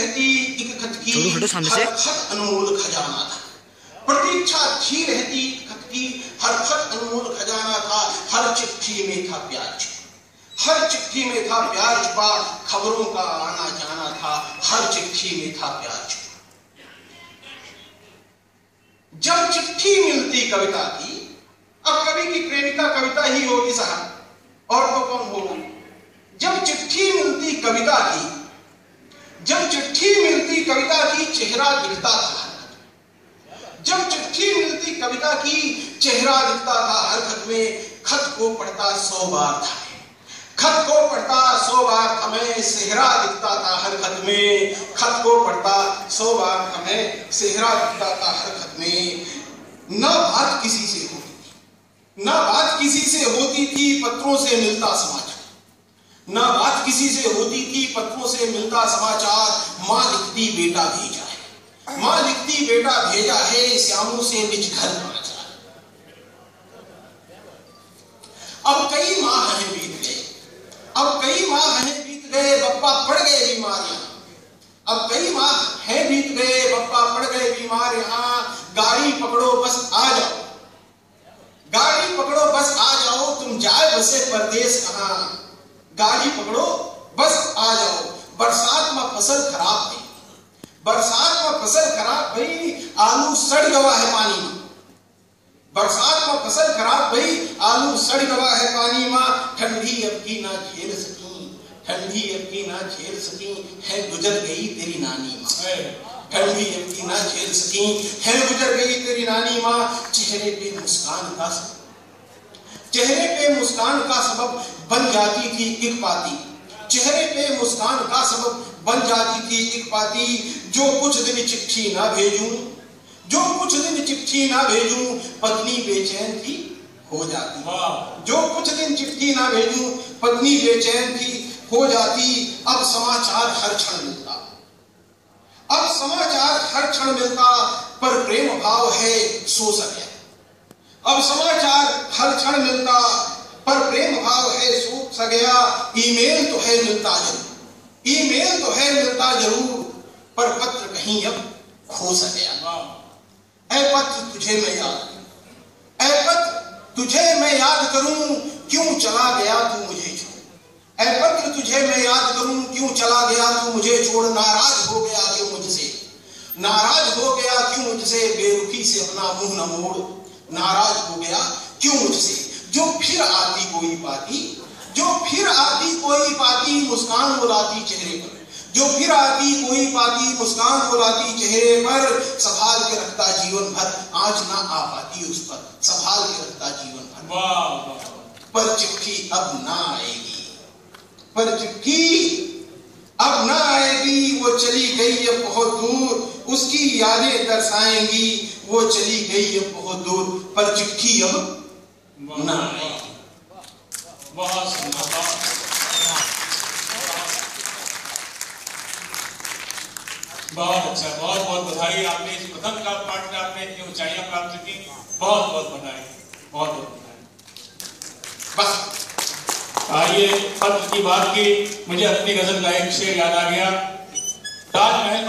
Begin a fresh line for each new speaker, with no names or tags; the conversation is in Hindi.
रहती एक खत की हर खत अनमोल खजाना था। प्रतीक्षा थी रहती खत की हर खत अनमोल खजाना था। हर चिट्ठी में था प्यार छुपा, हर चिट्ठी में था प्यार छुपा। खबरों का आना जाना था, हर चिट्ठी में था प्यार छुपा। जब चिट्ठी मिलती कविता की, अब कवि की प्रेमिका कविता ही होगी साहब, और तो कौन होगा। जब चिट्ठी मिलती कविता की, जब चिट्ठी मिलती कविता की चेहरा दिखता था। जब चिट्ठी मिलती कविता की चेहरा दिखता था हर खत में। खत को पढ़ता 100 बार था, खत को पढ़ता 100 बार हमें सेहरा दिखता था हर खत में। खत को पढ़ता 100 बार हमें सेहरा दिखता था हर खत में। ना बात किसी से होती थी, ना बात किसी से होती थी, पत्रों से मिलता समाचार। ना बात किसी से होती थी, पत्रों से मिलता समाचार। माँ लिखती बेटा भेजा है, माँ लिखती बेटा भेजा है, श्यामों से निज घर पहुंचा। अब कई माह हैं बीत गए, अब कई माह हैं बीत गए, बप्पा पड़ गए बीमार यहाँ। अब कई माह हैं बीत गए, बप्पा पड़ गए बीमार यहाँ। गाड़ी पकड़ो बस आ जाओ, गाड़ी पकड़ो बस आ जाओ, तुम जाए बसे परदेश कहाँ। गाड़ी पकड़ो बस आ जाओ। बरसात में फसल खराब हुई, बरसात में फसल खराब भई, आलू सड़ गवा है पानी में। बरसात में फसल खराब भई, आलू सड़ गवा है पानी में। ठंडी अब की ना झेल सकी, ठंडी अब की ना झेल सकी, है गुजर गई तेरी नानी माँ। ठंडी अब की ना झेल सकी, है गुजर गई तेरी नानी माँ। चेहरे पे मुस्कान का सबब, चेहरे पे मुस्कान का सबब बन जाती थी एक पाती। चेहरे पे मुस्कान का सबब बन जाती थी एक पाती। जो कुछ दिन चिट्ठी ना भेजूं, जो कुछ दिन चिट्ठी ना भेजूं, पत्नी बेचैन थी हो जाती। जो कुछ दिन चिट्ठी ना भेजूं, पत्नी बेचैन थी हो जाती। अब समाचार हर क्षण मिलता, अब समाचार हर क्षण मिलता, पर प्रेम भाव है सो सके। अब समाचार हर क्षण मिलता, पर प्रेम भाव है सूख सा गया। ईमेल तो है मिलता जरूर, ईमेल तो है मिलता जरूर, पर पत्र कहीं अब खो सा गया। ऐ पत्र तुझे मैं याद करूं, ऐ पत्र तुझे मैं याद करूं, क्यों चला गया तू मुझे छोड़। ऐ पत्र तुझे मैं याद करूं, क्यों चला गया तू मुझे छोड़। नाराज हो गया क्यों मुझसे, नाराज हो गया क्यों मुझसे, बेरुखी से अपना मुंह न मोड़। नाराज हो गया क्यों मुझसे, जो फिर आती कोई पाती, जो फिर आती कोई पाती, मुस्कान बुलाती चेहरे पर। जो फिर आती कोई पाती, मुस्कान बुलाती चेहरे पर। संभाल के रखता जीवन भर, आज ना आ पाती उस पर, संभाल के रखता जीवन भर। पर चिट्ठी अब ना आएगी, पर चिट्ठी अब ना आएगी। वो चली गई अब बहुत दूर, उसकी यादें दर्शाएंगी। वो चली गई अब बहुत दूर, पर चिट्ठी अब ना आएगी।
बहुत सुंदर, बहुत अच्छा, बहुत बहुत बधाई। आपने इस प्रथम का पाठ में आपने इतनी ऊंचाइयां प्राप्त की, बहुत बहुत बधाई, बहुत बहुत बधाई।
बस
आइए, पत्र की बात की, मुझे अपनी गजल का एक शेर याद आ गया। ताजमहल